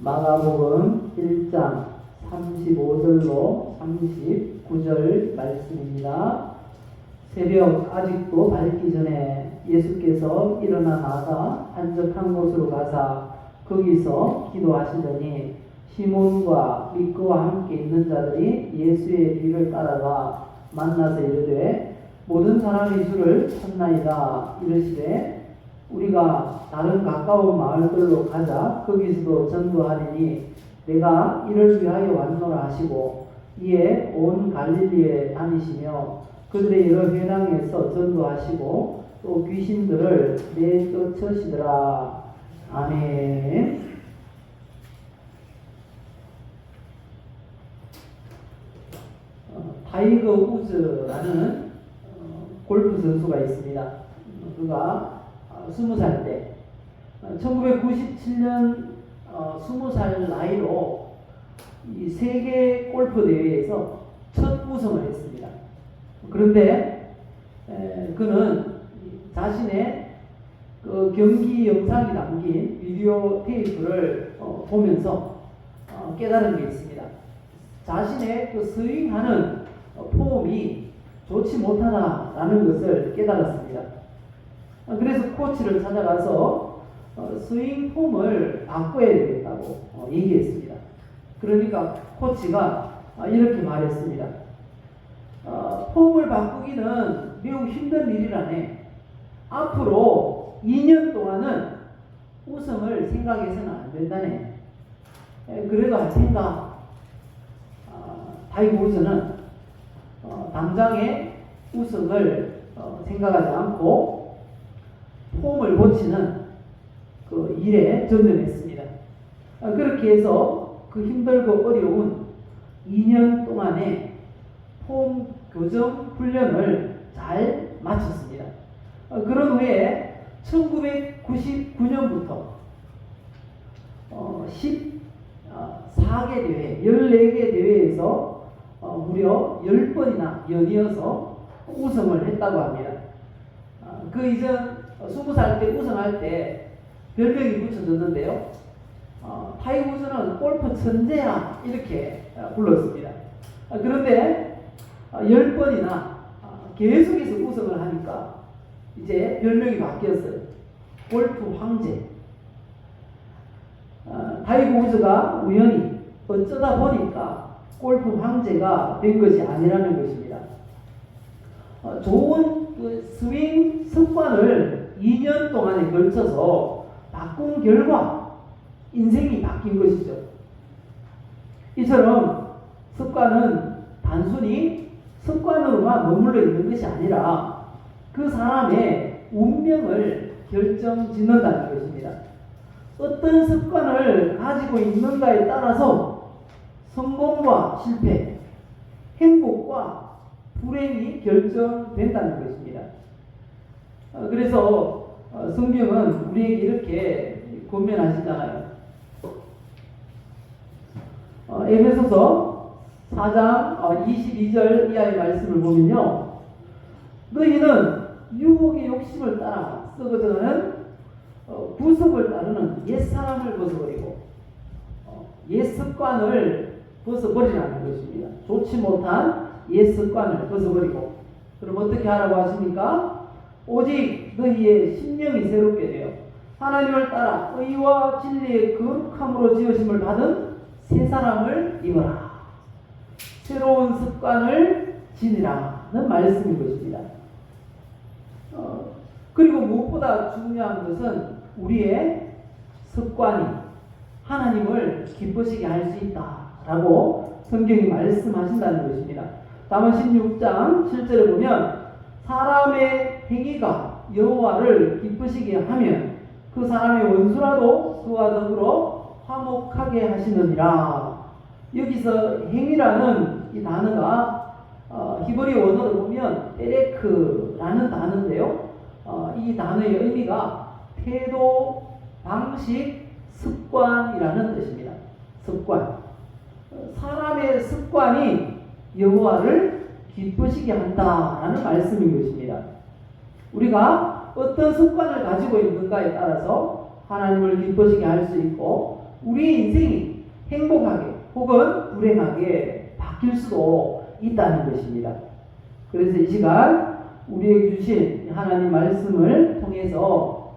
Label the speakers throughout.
Speaker 1: 마가복음 1장 35절로 39절 말씀입니다. 새벽 아직도 밝기 전에 예수께서 일어나 나가 한적한 곳으로 가사 거기서 기도하시더니 시몬과 믿고와 함께 있는 자들이 예수의 뒤를 따라가 만나서 이르되 모든 사람이 주를 찾나이다. 이르시되 우리가 다른 가까운 마을들로 가자. 거기서도 전도하리니 내가 이를 위하여 왔노라 하시고 이에 온 갈릴리에 다니시며 그들의 여러 회당에서 전도하시고 또 귀신들을 내쫓으시더라. 아멘. 타이거 우즈라는 골프 선수가 있습니다. 그가 20살 때 1997년 20살 나이로 이 세계 골프 대회에서 첫 우승을 했습니다. 그런데 그는 자신의 그 경기 영상이 담긴 비디오 테이프를 보면서 깨달은 게 있습니다. 자신의 그 스윙하는 폼이 좋지 못하다라는 것을 깨달았습니다. 그래서 코치를 찾아가서 스윙 폼을 바꿔야 되겠다고 얘기했습니다. 그러니까 코치가 이렇게 말했습니다. 폼을 바꾸기는 매우 힘든 일이라네. 앞으로 2년 동안은 우승을 생각해서는 안 된다네. 그래도 할 생각. 타이거 우즈는 당장의 우승을 생각하지 않고 폼을 고치는 그 일에 전념했습니다. 그렇게 해서 그 힘들고 어려운 2년 동안의 폼 교정 훈련을 잘 마쳤습니다. 그런 후에 1999년부터 14개 대회, 14개 대회에서 무려 10번이나 연이어서 우승을 했다고 합니다. 그 이전 20살 때 우승할 때 별명이 붙여졌는데요. 타이거 우즈는 골프 천재야 이렇게 불렀습니다. 그런데 10번이나 계속해서 우승을 하니까 이제 별명이 바뀌었어요. 골프 황제. 타이거 우즈가 우연히 어쩌다 보니까 골프 황제가 된 것이 아니라는 것입니다. 좋은 그 스윙 습관을 2년 동안에 걸쳐서 바꾼 결과 인생이 바뀐 것이죠. 이처럼 습관은 단순히 습관으로만 머물러 있는 것이 아니라 그 사람의 운명을 결정짓는다는 것입니다. 어떤 습관을 가지고 있는가에 따라서 성공과 실패, 행복과 불행이 결정된다는 것입니다. 그래서 성경은 우리에게 이렇게 권면하시잖아요. 에베소서 4장 22절 이하의 말씀을 보면요. 너희는 유혹의 욕심을 따라 썩어져가는 구습을 따르는 옛사람을 벗어버리고 옛습관을 벗어버리라는 것입니다. 좋지 못한 옛습관을 벗어버리고 그럼 어떻게 하라고 하십니까? 오직 너희의 심령이 새롭게 되어 하나님을 따라 의와 진리의 거룩함으로 지으심을 받은 새 사람을 입어라. 새로운 습관을 지니라는 말씀인 것입니다. 그리고 무엇보다 중요한 것은 우리의 습관이 하나님을 기쁘시게 할 수 있다라고 성경이 말씀하신다는 것입니다. 다음 16장 7절에 보면 사람의 행위가 여호와를 기쁘시게 하면 그 사람의 원수라도 그와 더불어 화목하게 하시느니라. 여기서 행위라는 이 단어가 히브리 원어로 보면 페레크라는 단어인데요. 이 단어의 의미가 태도, 방식, 습관이라는 뜻입니다. 습관. 사람의 습관이 여호와를 기쁘시게 한다라는 말씀인 것입니다. 우리가 어떤 습관을 가지고 있는가에 따라서 하나님을 기쁘시게 할 수 있고 우리의 인생이 행복하게 혹은 불행하게 바뀔 수도 있다는 것입니다. 그래서 이 시간 우리에게 주신 하나님 말씀을 통해서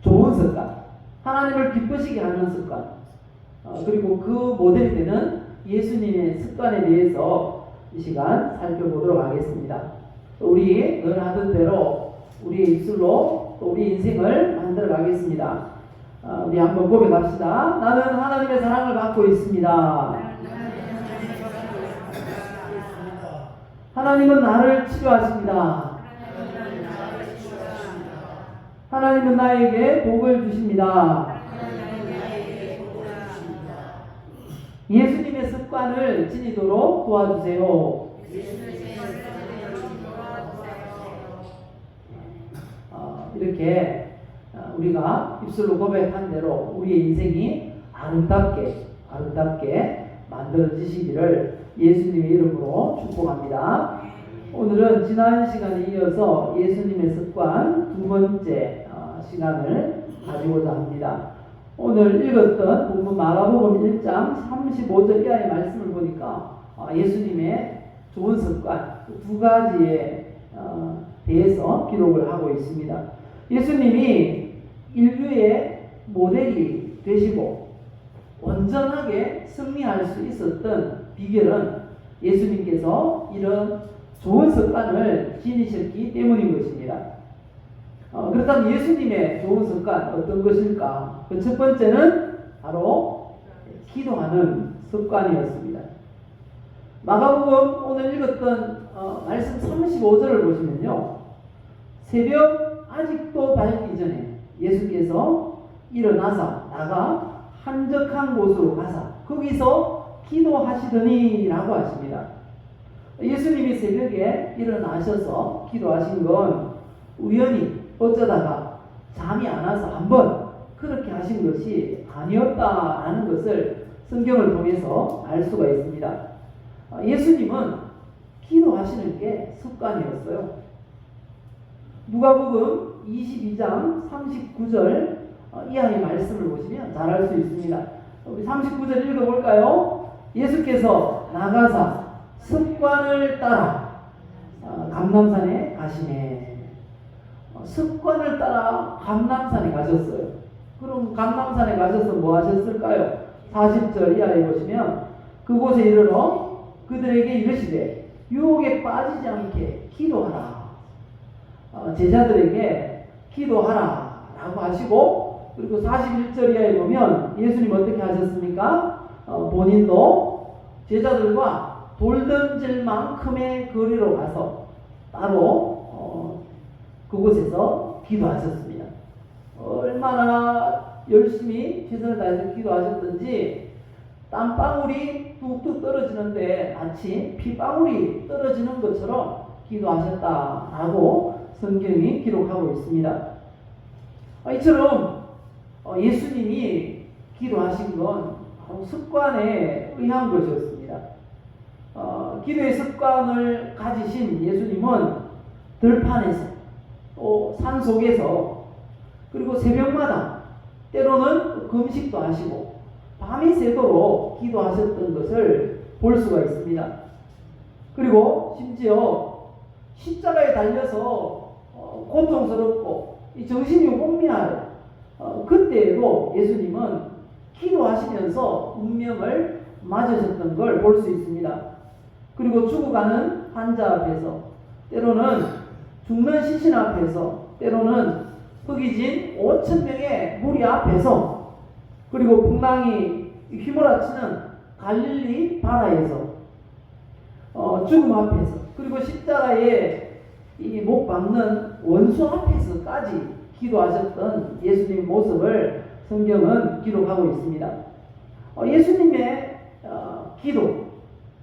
Speaker 1: 좋은 습관, 하나님을 기쁘시게 하는 습관, 그리고 그 모델이 되는 예수님의 습관에 대해서 이 시간 살펴보도록 하겠습니다. 우리 늘 하던 대로 우리의 입술로 또 우리 인생을 만들어 가겠습니다. 우리 한번 고백합시다. 나는 하나님의 사랑을 받고 있습니다. 하나님은 나를 치료하십니다. 하나님은 나에게 복을 주십니다. 예수님의 습관을 지니도록 도와주세요. 이렇게 우리가 입술로 고백한 대로 우리의 인생이 아름답게 만들어지시기를 예수님의 이름으로 축복합니다. 오늘은 지난 시간에 이어서 예수님의 습관 두 번째 시간을 가지고자 합니다. 오늘 읽었던 본문 마가복음 1장 35절 이하의 말씀을 보니까 예수님의 좋은 습관 두 가지에 대해서 기록을 하고 있습니다. 예수님이 인류의 모델이 되시고 온전하게 승리할 수 있었던 비결은 예수님께서 이런 좋은 습관을 지니셨기 때문인 것입니다. 그렇다면 예수님의 좋은 습관 어떤 것일까? 그 첫 번째는 바로 기도하는 습관이었습니다. 마가복음 오늘 읽었던 말씀 35절을 보시면요. 새벽 아직도 밝기 전에 예수께서 일어나사 나가 한적한 곳으로 가사 거기서 기도하시더니 라고 하십니다. 예수님이 새벽에 일어나셔서 기도하신 건 우연히 어쩌다가 잠이 안 와서 한번 그렇게 하신 것이 아니었다라는 것을 성경을 통해서 알 수가 있습니다. 예수님은 기도하시는 게 습관이었어요. 누가복음 22장 39절 이하의 말씀을 보시면 잘 알 수 있습니다. 우리 39절 읽어볼까요? 예수께서 나가사 습관을 따라 감람산에 가시네. 습관을 따라 감람산에 가셨어요. 그럼 감람산에 가셔서 뭐 하셨을까요? 40절 이하에 보시면 그곳에 이르러 그들에게 이르시되 유혹에 빠지지 않게 기도하라. 제자들에게 기도하라 라고 하시고, 그리고 41절 이하에 보면 예수님 어떻게 하셨습니까? 본인도 제자들과 돌 던질 만큼의 거리로 가서 따로 그곳에서 기도하셨습니다. 얼마나 열심히 최선을 다해서 기도하셨던지 땀방울이 뚝뚝 떨어지는데 마치 피방울이 떨어지는 것처럼 기도하셨다라고 성경이 기록하고 있습니다. 이처럼 예수님이 기도하신 건 바로 습관에 의한 것이었습니다. 기도의 습관을 가지신 예수님은 들판에서 또 산속에서 그리고 새벽마다 때로는 금식도 하시고 밤이 새도록 기도하셨던 것을 볼 수가 있습니다. 그리고 심지어 십자가에 달려서 고통스럽고 정신이 혼미할 그때에도 예수님은 기도하시면서 운명을 맞으셨던 걸 볼 수 있습니다. 그리고 죽어가는 환자 앞에서, 때로는 죽는 시신 앞에서, 때로는 흑이진 5,000명의 무리 앞에서, 그리고 풍랑이 휘몰아치는 갈릴리 바다에서, 죽음 앞에서, 그리고 십자가에 이 못 박는 원수 앞에서까지 기도하셨던 예수님 모습을 성경은 기록하고 있습니다. 예수님의 기도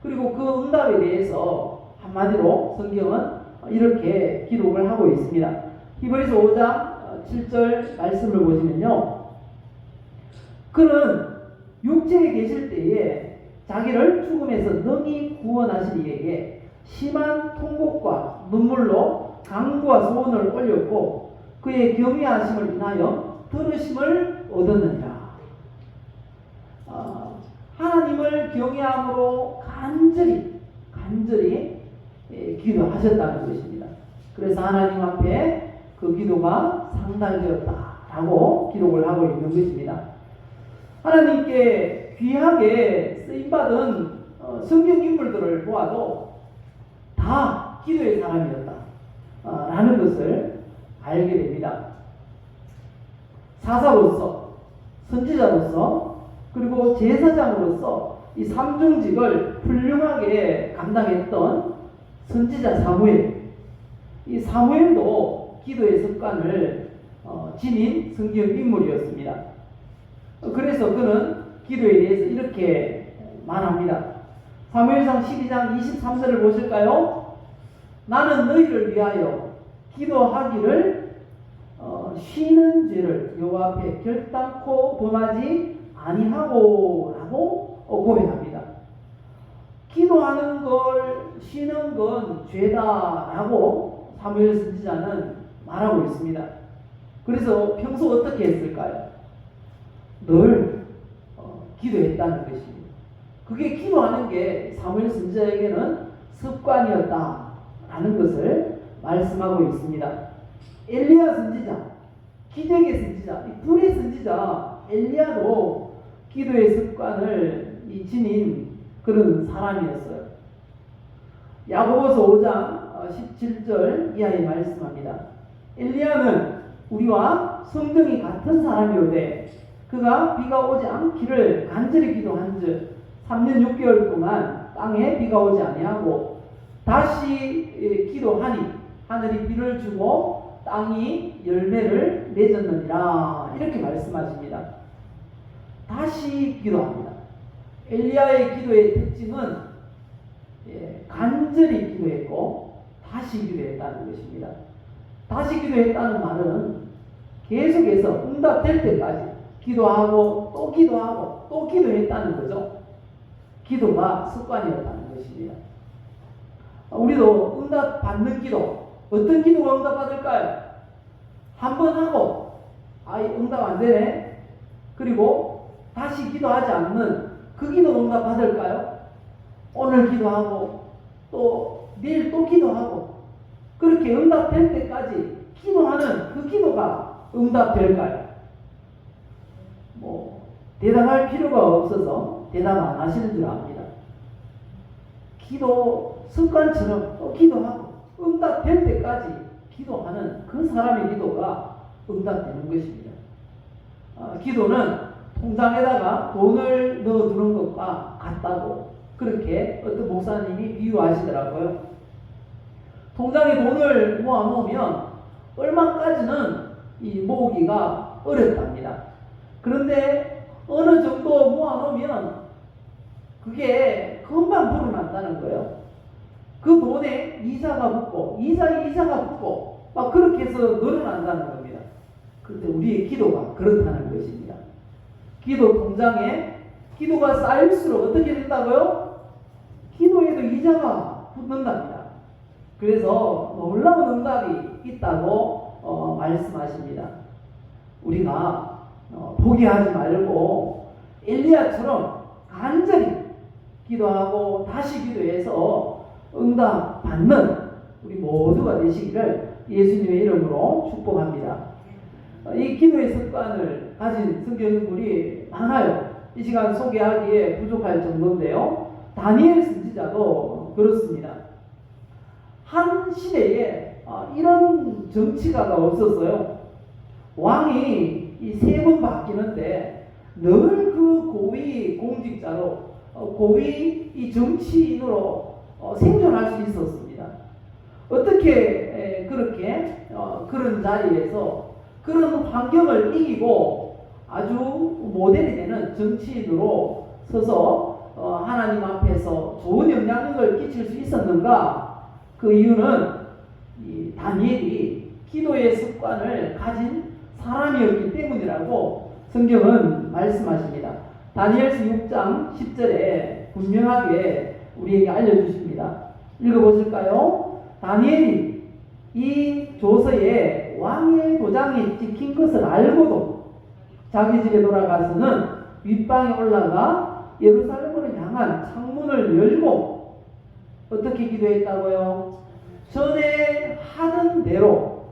Speaker 1: 그리고 그 응답에 대해서 한마디로 성경은 이렇게 기록을 하고 있습니다. 히브리서 5장 7절 말씀을 보시면요. 그는 육체에 계실 때에 자기를 죽음에서 능히 구원하신 이에게 심한 통곡과 눈물로 간구와 소원을 올렸고 그의 경외하심을 인하여 들으심을 얻었느니라. 하나님을 경외함으로 간절히 기도하셨다는 것입니다. 그래서 하나님 앞에 그 기도가 상달되었다라고 기록을 하고 있는 것입니다. 하나님께 귀하게 쓰임받은 성경 인물들을 보아도 다 기도의 사람이었다 라는 것을 알게 됩니다. 사사로서, 선지자로서, 그리고 제사장으로서 이 삼중직을 훌륭하게 감당했던 선지자 사무엘, 이 사무엘도 기도의 습관을 지닌 성경 인물이었습니다. 그래서 그는 기도에 대해서 이렇게 말합니다. 사무엘상 12장 23절을 보실까요? 나는 너희를 위하여 기도하기를 쉬는 죄를 여호와 앞에 결단코 범하지 아니하고 라고 고백합니다. 기도하는 걸 쉬는 건 죄다라고 사무엘 선지자는 말하고 있습니다. 그래서 평소 어떻게 했을까요? 늘 기도했다는 것입니다. 그게 기도하는 게 사무엘 선지자에게는 습관이었다라는 것을 말씀하고 있습니다. 엘리야 선지자, 기적의 선지자, 불의 선지자 엘리야도 기도의 습관을 지닌 그런 사람이었어요. 야고보서 5장 17절 이하에 말씀합니다. 엘리야는 우리와 성정이 같은 사람이오되 그가 비가 오지 않기를 간절히 기도한즉 3년 6개월 동안 땅에 비가 오지 아니하고 다시 기도하니 하늘이 비를 주고 땅이 열매를 맺었느니라 이렇게 말씀하십니다. 다시 기도합니다. 엘리야의 기도의 특징은 간절히 기도했고 다시 기도했다는 것입니다. 다시 기도했다는 말은 계속해서 응답될 때까지 기도하고 또 기도하고 또 기도했다는 거죠. 기도가 습관이었다는 것입니다. 우리도 응답 받는 기도, 어떤 기도가 응답 받을까요? 한 번 하고 응답 안 되네. 그리고 다시 기도하지 않는 그 기도 응답 받을까요? 오늘 기도하고 또 내일 또 기도하고 그렇게 응답될 때까지 기도하는 그 기도가 응답될까요? 대답할 필요가 없어서 대답 안 하시는 줄 압니다. 기도 습관처럼 또 기도하고 응답될 때까지 기도하는 그 사람의 기도가 응답되는 것입니다. 기도는 통장에다가 돈을 넣어두는 것과 같다고 그렇게 어떤 목사님이 비유하시더라고요. 통장에 돈을 모아놓으면 얼마까지는 이 모으기가 어렵답니다. 그런데 어느 정도 모아놓으면 그게 금방 불어난다는 거예요. 그 돈에 이자가 붙고 이자가 붙고 막 그렇게 해서 늘어난다는 겁니다. 그런데 우리의 기도가 그렇다는 것입니다. 기도 통장에 기도가 쌓일수록 어떻게 된다고요? 기도에도 이자가 붙는답니다. 그래서 놀라운 응답이 있다고 말씀하십니다. 우리가 포기하지 말고 엘리야처럼 간절히 기도하고 다시 기도해서 응답 받는 우리 모두가 되시기를 예수님의 이름으로 축복합니다. 이 기도의 습관을 가진 성경인물이 많아요. 이 시간 소개하기에 부족할 정도인데요. 다니엘 선지자도 그렇습니다. 한 시대에 이런 정치가가 없었어요. 왕이 이 3번 바뀌는데 늘 그 고위 공직자로 고위 이 정치인으로 생존할 수 있었습니다. 어떻게 그렇게 그런 자리에서 그런 환경을 이기고 아주 모델이 되는 정치인으로 서서 하나님 앞에서 좋은 영향력을 끼칠 수 있었는가? 그 이유는 이 다니엘이 기도의 습관을 가진 사람이었기 때문이라고 성경은 말씀하십니다. 다니엘서 6장 10절에 분명하게 우리에게 알려주십니다. 읽어보실까요? 다니엘이 이 조서에 왕의 도장이 찍힌 것을 알고도 자기 집에 돌아가서는 윗방에 올라가 예루살렘으로 향한 창문을 열고 어떻게 기도했다고요? 전에 하던 대로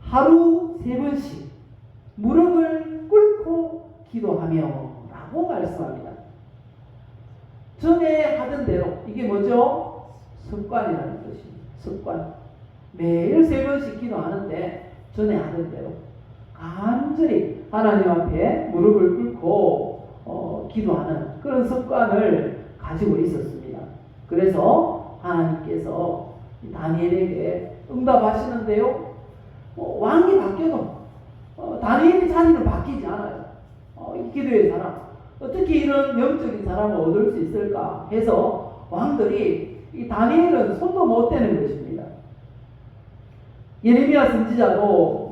Speaker 1: 하루 3번씩 무릎을 꿇고 기도하며 라고 말씀합니다. 전에 하던 대로, 이게 뭐죠? 습관이라는 것입니다. 습관. 매일 3번씩 기도하는데 전에 하던 대로 간절히 하나님 앞에 무릎을 꿇고 기도하는 그런 습관을 가지고 있었습니다. 그래서 하나님께서 다니엘에게 응답하시는데요, 왕이 바뀌어도 다니엘의 자리는 바뀌지 않아요. 이 기도의 사람, 어떻게 이런 영적인 사람을 얻을 수 있을까 해서 왕들이 이 다니엘은 손도 못 대는 것입니다. 예레미야 선지자도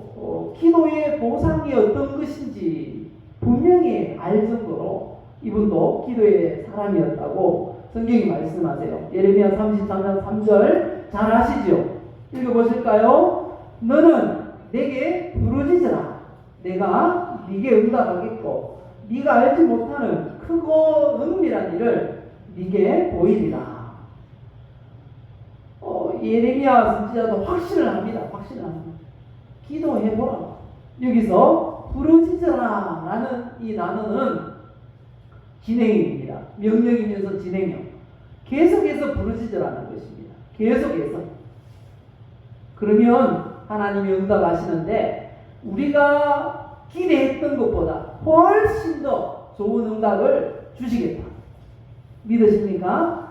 Speaker 1: 기도의 보상이 어떤 것인지 분명히 알 정도로 이분도 기도의 사람이었다고 성경이 말씀하세요. 예레미야 33장 3절 잘 아시죠? 읽어보실까요? 너는 내게 부르짖으라. 내가 네게 응답하겠고 네가 알지 못하는 크고 은밀한 일을 네게 보이리라. 예레미야 선지자도 확신을 합니다. 확신을 합니다. 기도해보라. 여기서 부르짖으라 라는 이 단어는 진행입니다. 명령이면서 진행형. 계속해서 부르짖으라는 것입니다. 계속해서. 그러면 하나님이 응답하시는데 우리가 기대했던 것보다 훨씬 더 좋은 응답을 주시겠다. 믿으십니까?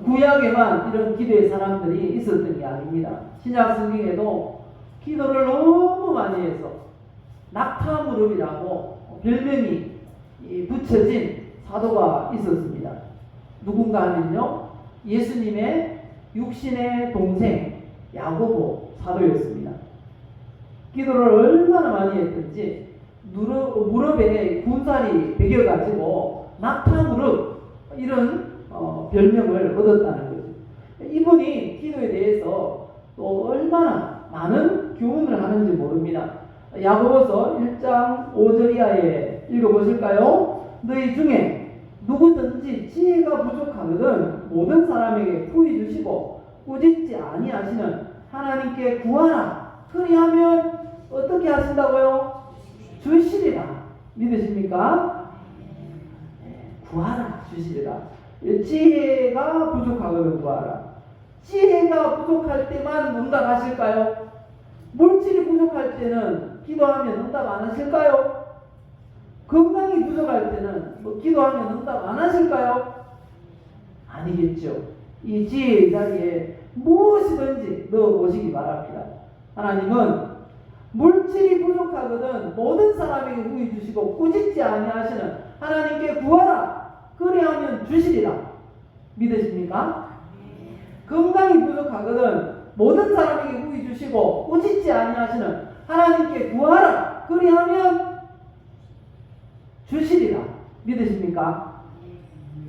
Speaker 1: 구약에만 이런 기도의 사람들이 있었던 게 아닙니다. 신약 성경에도 기도를 너무 많이 해서 낙타무릎이라고 별명이 붙여진 사도가 있었습니다. 누군가 하면요, 예수님의 육신의 동생 야고보 사도였습니다. 기도를 얼마나 많이 했든지 무릎에 군살이 베겨가지고 낙타무릎 이런 별명을 얻었다는 거죠. 이분이 기도에 대해서 또 얼마나 많은 교훈을 하는지 모릅니다. 야고보서 1장 5절 이하에 읽어보실까요? 너희 중에 누구든지 지혜가 부족하거든 모든 사람에게 부이 주시고 꾸짖지 아니하시는 하나님께 구하라. 그리하면 어떻게 하신다고요? 주시리라. 믿으십니까? 구하라, 주시리라. 지혜가 부족하거든 구하라. 지혜가 부족할 때만 응답하실까요? 물질이 부족할 때는 기도하면 응답 안 하실까요? 건강이 부족할 때는 기도하면 응답 안 하실까요? 아니겠죠. 이 지혜의 자리에 무엇이든지 넣어보시기 바랍니다. 하나님은 물질이 부족하거든 모든 사람에게 후히 주시고 꾸짖지 아니하시는 하나님께 구하라. 그리하면 주시리라. 믿으십니까? 건강이 부족하거든 모든 사람에게 후히 주시고 꾸짖지 아니하시는 하나님께 구하라. 그리하면 주시리라. 믿으십니까?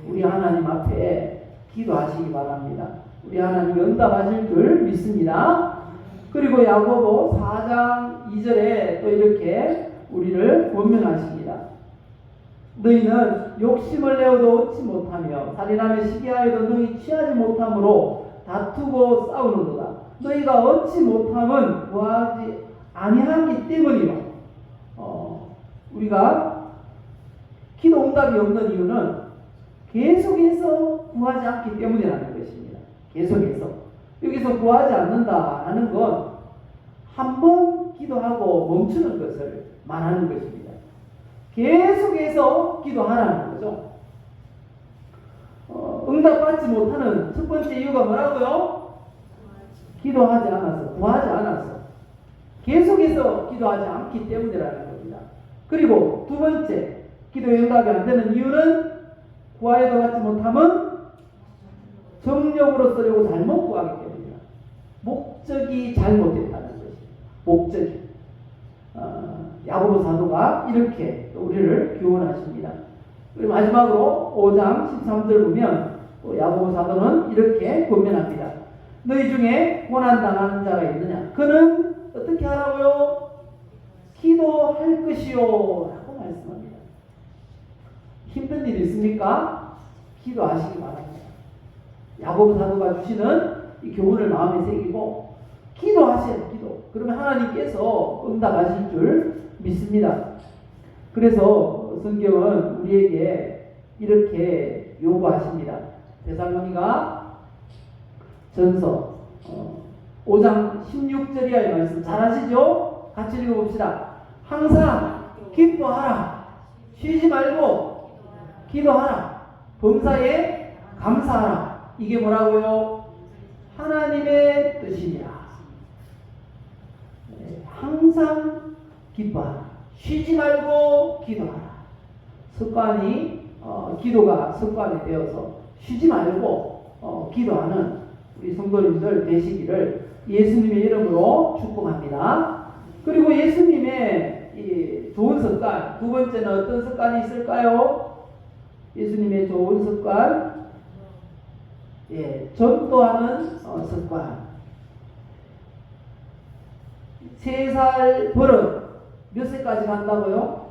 Speaker 1: 우리 하나님 앞에 기도하시기 바랍니다. 우리 하나님 응답하실 줄 믿습니다. 그리고 야고보 4장 2절에 또 이렇게 우리를 권면하십니다. 너희는 욕심을 내어도 얻지 못하며 살인하며 시기하여도 너희 취하지 못함으로 다투고 싸우는도다. 너희가 얻지 못함은 구하지 아니하기 때문이요. 우리가 기도 응답이 없는 이유는 계속해서 구하지 않기 때문이라는 것입니다. 계속해서. 여기서 구하지 않는다라는 건 한 번 기도하고 멈추는 것을 말하는 것입니다. 계속해서 기도하라는 거죠. 응답받지 못하는 첫 번째 이유가 뭐라고요? 기도하지 않아서, 구하지 않아서, 계속해서 기도하지 않기 때문이라는 겁니다. 그리고 두 번째, 기도의 응답이 안 되는 이유는 구하여도 받지 못함은 정욕으로 쓰려고 잘못 구하기 때문이다. 목적이 잘못됐다는 것이. 목적이. 야고보 사도가 이렇게 우리를 교훈하십니다. 그리고 마지막으로 5장 13절 보면 야고보 사도는 이렇게 권면합니다. 너희 중에 고난당하는 자가 있느냐? 그는 어떻게 하라고요? 기도할 것이요 라고 말씀합니다. 힘든 일 있습니까? 기도하시기 바랍니다. 야고보 사도가 주시는 이 교훈을 마음에 새기고 기도하세요. 기도. 그러면 하나님께서 응답하실 줄 믿습니다. 그래서 성경은 우리에게 이렇게 요구하십니다. 데살로니가 전서 5장 16절이야의 말씀 잘 아시죠? 같이 읽어봅시다. 항상 기뻐하라. 쉬지 말고 기도하라. 범사에 감사하라. 이게 뭐라고요? 하나님의 뜻이니라. 항상 기뻐하라. 쉬지 말고 기도하라. 습관이 기도가 습관이 되어서 쉬지 말고 기도하는 우리 성도님들 되시기를 예수님의 이름으로 축복합니다. 그리고 예수님의 이 좋은 습관, 두 번째는 어떤 습관이 있을까요? 예수님의 좋은 습관, 전도하는 습관. 3살 버릇 몇 세까지 간다고요?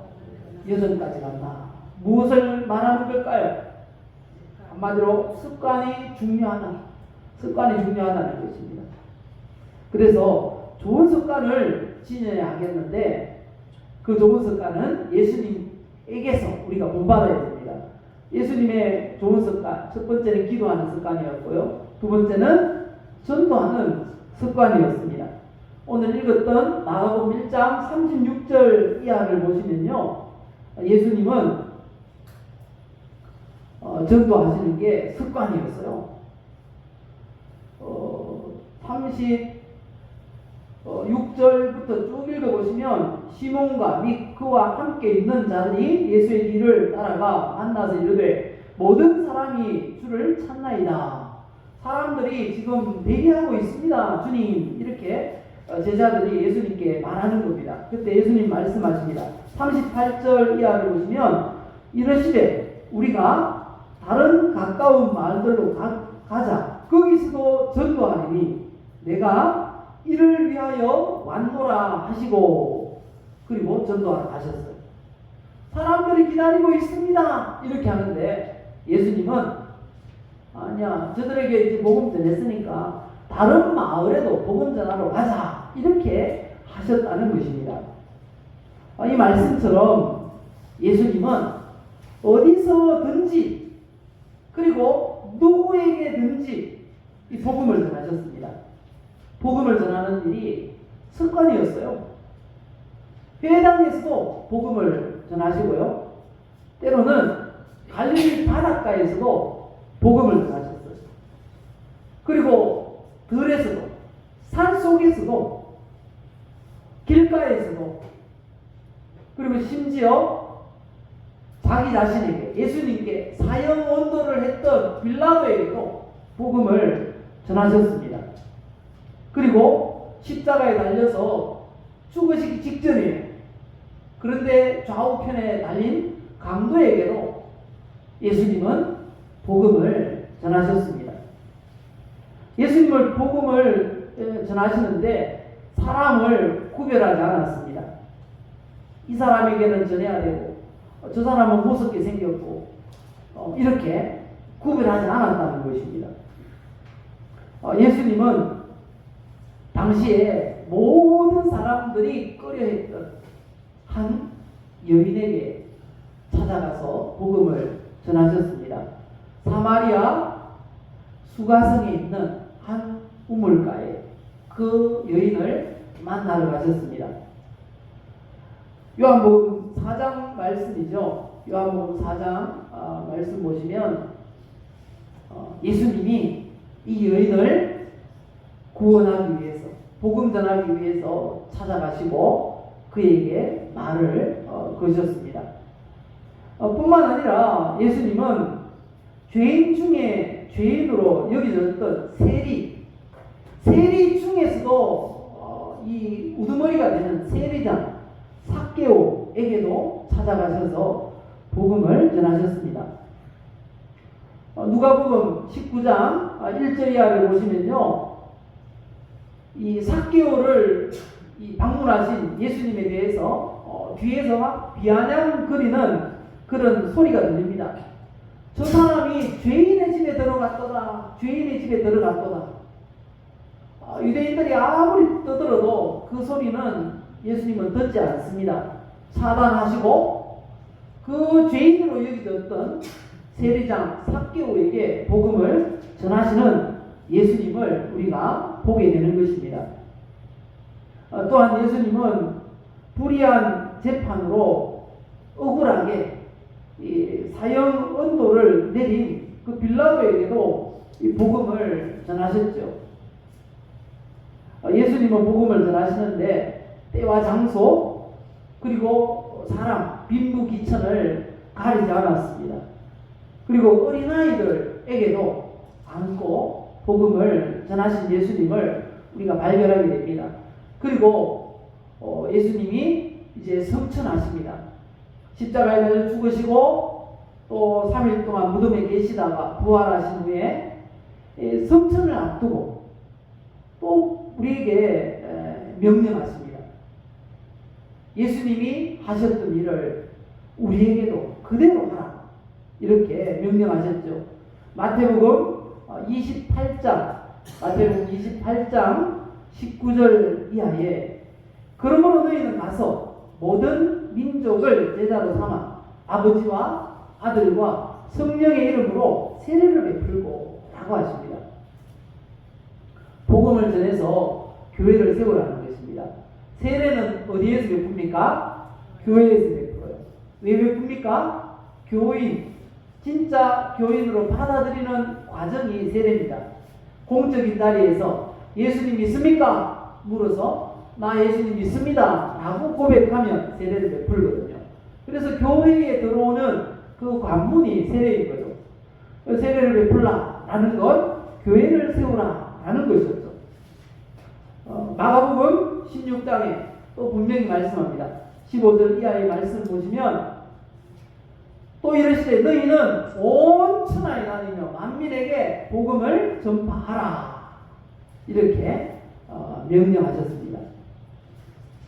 Speaker 1: 8까지 간다. 무엇을 말하는 걸까요? 한마디로 습관이 중요하다. 습관이 중요하다는 것입니다. 그래서 좋은 습관을 지녀야 하겠는데 그 좋은 습관은 예수님에게서 우리가 본받아야 됩니다. 예수님의 좋은 습관, 첫 번째는 기도하는 습관이었고요. 두 번째는 전도하는 습관이었습니다. 오늘 읽었던 마가복음 1장 36절 이하를 보시면요, 예수님은 전도하시는 게 습관이었어요. 36절부터 쭉 읽어보시면 시몬과 및 그와 함께 있는 자들이 예수의 뒤를 따라가 만나서 이르되 모든 사람이 주를 찾나이다. 사람들이 지금 대기하고 있습니다. 주님. 이렇게 제자들이 예수님께 말하는 겁니다. 그때 예수님 말씀하십니다. 38절 이하를 보시면 이러시되 우리가 다른 가까운 마을들로 가자. 거기서도 전도하리니 내가 이를 위하여 왔노라 하시고 그리고 전도하러 가셨어요. 사람들이 기다리고 있습니다. 이렇게 하는데 예수님은 아니야, 저들에게 이제 복음 전했으니까 다른 마을에도 복음 전하러 가자. 이렇게 하셨다는 것입니다. 이 말씀처럼 예수님은 어디서든지 그리고 누구에게든지 이 복음을 전하셨습니다. 복음을 전하는 일이 습관이었어요. 회당에서도 복음을 전하시고요. 때로는 갈릴리 바닷가에서도 복음을 전하셨어요. 그리고 들에서도, 산속에서도, 길가에서도, 그리고 심지어 자기 자신에게, 예수님께 사형 언도를 했던 빌라도에게도 복음을 전하셨습니다. 그리고 십자가에 달려서 죽으시기 직전이에요. 그런데 좌우편에 달린 강도에게도 예수님은 복음을 전하셨습니다. 예수님을 복음을 전하시는데 사람을 구별하지 않았습니다. 이 사람에게는 전해야 되고 저 사람은 무섭게 생겼고 이렇게 구별하지 않았다는 것입니다. 예수님은 당시에 모든 사람들이 꺼려했던 한 여인에게 찾아가서 복음을 전하셨습니다. 사마리아 수가성에 있는 한 우물가에 그 여인을 만나러 가셨습니다. 요한복음 4장 말씀이죠. 요한복음 4장 말씀 보시면 예수님이 이 여인을 구원하기 위해서, 복음 전하기 위해서 찾아가시고 그에게 말을 거셨습니다. 뿐만 아니라 예수님은 죄인 중에 죄인으로 여겨졌던 세리 중에서도 이 우두머리가 되는 세리장 삭개오에게도 찾아가셔서 복음을 전하셨습니다. 누가복음 19장 1절 이하를 보시면요, 이 삭개오를 이 방문하신 예수님에 대해서 뒤에서 막 비아냥거리는 그런 소리가 들립니다. 저 사람이 죄인의 집에 들어갔도다. 죄인의 집에 들어갔도다. 유대인들이 아무리 떠들어도 그 소리는 예수님은 듣지 않습니다. 차단하시고 그 죄인으로 여기졌던 세리장 삭개오에게 복음을 전하시는 예수님을 우리가 보게 되는 것입니다. 또한 예수님은 불의한 재판으로 억울하게 이 사형 언도를 내린 그 빌라도에게도 이 복음을 전하셨죠. 예수님은 복음을 전하시는데 때와 장소 그리고 사람, 빈부귀천을 가리지 않았습니다. 그리고 어린아이들에게도 안고 복음을 전하신 예수님을 우리가 발견하게 됩니다. 그리고 예수님이 이제 성천하십니다. 십자가에 달려 죽으시고 또 3일 동안 무덤에 계시다가 부활하신 후에 성천을 앞두고 또 우리에게 명령하십니다. 예수님이 하셨던 일을 우리에게도 그대로 하라 이렇게 명령하셨죠. 마태복음 28장 19절 이하에 그러므로 너희는 가서 모든 민족을 제자로 삼아 아버지와 아들과 성령의 이름으로 세례를 베풀고 라고 하십니다. 복음을 전해서 교회를 세우라는 것입니다. 세례는 어디에서 베풉니까? 교회에서 베풀어요. 왜 베풉니까? 교인, 진짜 교인으로 받아들이는 과정이 세례입니다. 공적인 자리에서 예수님 믿습니까? 물어서 나 예수님 믿습니다 라고 고백하면 세례를 베풀거든요. 그래서 교회에 들어오는 그 관문이 세례인 거죠. 세례를 베풀라 라는 건 교회를 세우라 라는 것이었죠. 마가복음 16장에 또 분명히 말씀합니다. 15절 이하의 말씀 보시면 또 이르시되 너희는 온 천하에 다니며 만민에게 복음을 전파하라 이렇게 명령하셨습니다.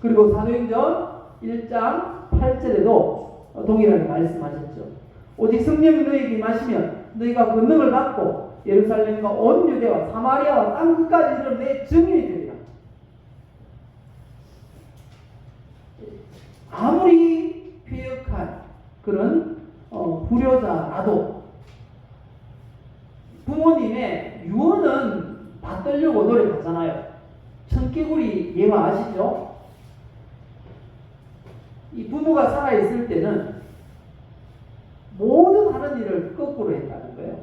Speaker 1: 그리고 사도행전 1장 8절에도 동일하게 말씀하셨죠. 오직 성령이 너희에게 임하시면 너희가 권능을 받고 예루살렘과 온 유대와 사마리아와 땅 끝까지 이르러 내 증인이 되리라. 아무리 괴역한 그런 불효자라도 부모님의 유언은 받들려고 노력하잖아요. 청개구리 예화 아시죠? 이 부모가 살아있을 때는 모든 하는 일을 거꾸로 했다는 거예요.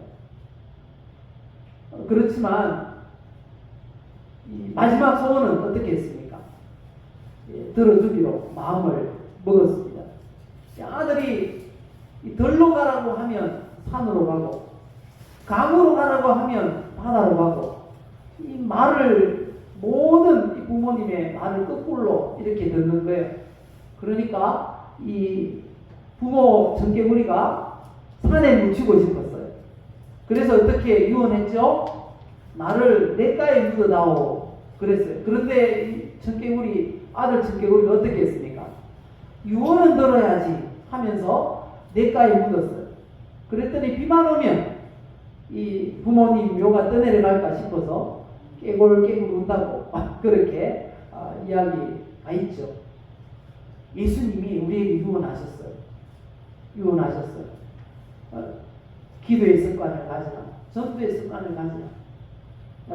Speaker 1: 그렇지만 이 마지막 소원은 어떻게 했습니까? 들어주기로 마음을 먹었습니다. 아들이 들로 가라고 하면 산으로 가고 강으로 가라고 하면 바다로 가고 이 말을 모든 이 부모님의 말을 거꾸로 이렇게 듣는 거예요. 그러니까 이 부모 청개구리가 산에 묻히고 싶었어요. 그래서 어떻게 유언했죠? 나를 냇가에 묻어다오 그랬어요. 그런데 이 청개구리 아들 청개구리가 어떻게 했습니까? 유언은 들어야지 하면서 냇가에 묻었어요. 그랬더니 비만 오면 이 부모님 묘가 떠내려갈까 싶어서 깨골깨골 운다고 그렇게 이야기가 있죠. 예수님이 우리에게 유언하셨어요. 유언하셨어요. 기도의 습관을 가지라. 전도의 습관을 가지라.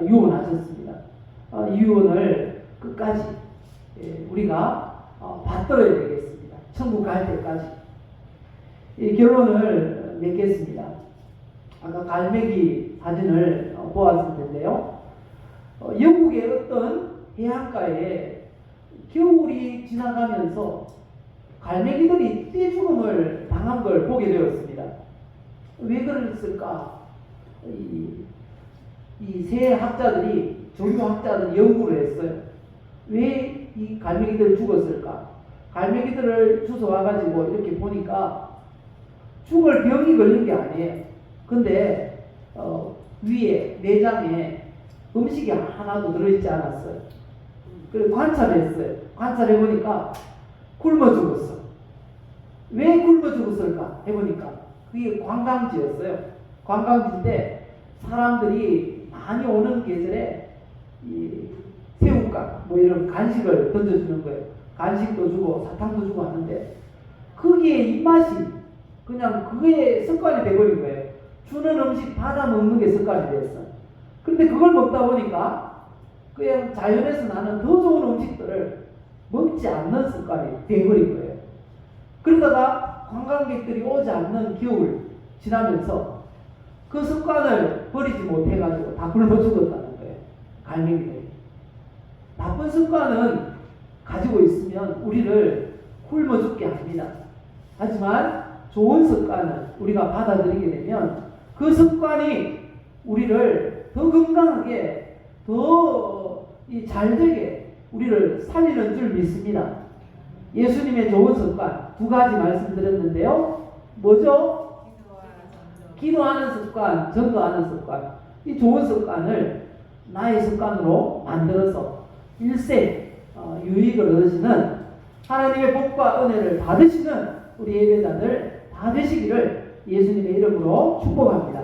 Speaker 1: 유언하셨습니다. 이 유언을 끝까지 우리가 받들어야 되겠습니다. 천국 갈 때까지. 이 결론을 맺겠습니다. 아까 갈매기 사진을 보았을 텐데요. 영국의 어떤 해안가에 겨울이 지나가면서 갈매기들이 떼죽음을 당한 걸 보게 되었습니다. 왜 그랬을까? 이 세 학자들이, 종교학자들이 연구를 했어요. 왜 이 갈매기들이 죽었을까? 갈매기들을 주워와가지고 이렇게 보니까 죽을 병이 걸린 게 아니에요. 근데 위에 내장에 음식이 하나도 들어있지 않았어요. 그래서 관찰했어요. 관찰해보니까 굶어 죽었어. 왜 굶어 죽었을까 해보니까 그게 관광지였어요. 관광지인데 사람들이 많이 오는 계절에 이 새우깡 뭐 이런 간식을 던져주는 거예요. 간식도 주고 사탕도 주고 하는데 거기에 입맛이 그냥 그게 습관이 돼버린 거예요. 주는 음식 받아 먹는 게 습관이 됐어. 그런데 그걸 먹다 보니까 그냥 자연에서 나는 더 좋은 음식들을 먹지 않는 습관이 돼버린 거예요. 그러다가 관광객들이 오지 않는 겨울 지나면서 그 습관을 버리지 못해가지고 다 굶어 죽었다는 거예요. 갈매기들이. 나쁜 습관은 가지고 있으면 우리를 굶어 죽게 합니다. 하지만 좋은 습관을 우리가 받아들이게 되면 그 습관이 우리를 더 건강하게 더 잘 되게 우리를 살리는 줄 믿습니다. 예수님의 좋은 습관 두 가지 말씀드렸는데요. 뭐죠? 기도하는 습관, 전도하는 습관. 이 좋은 습관을 나의 습관으로 만들어서 일생 유익을 얻으시는 하나님의 복과 은혜를 받으시는 우리 예배자들 다 되시기를 예수님의 이름으로 축복합니다.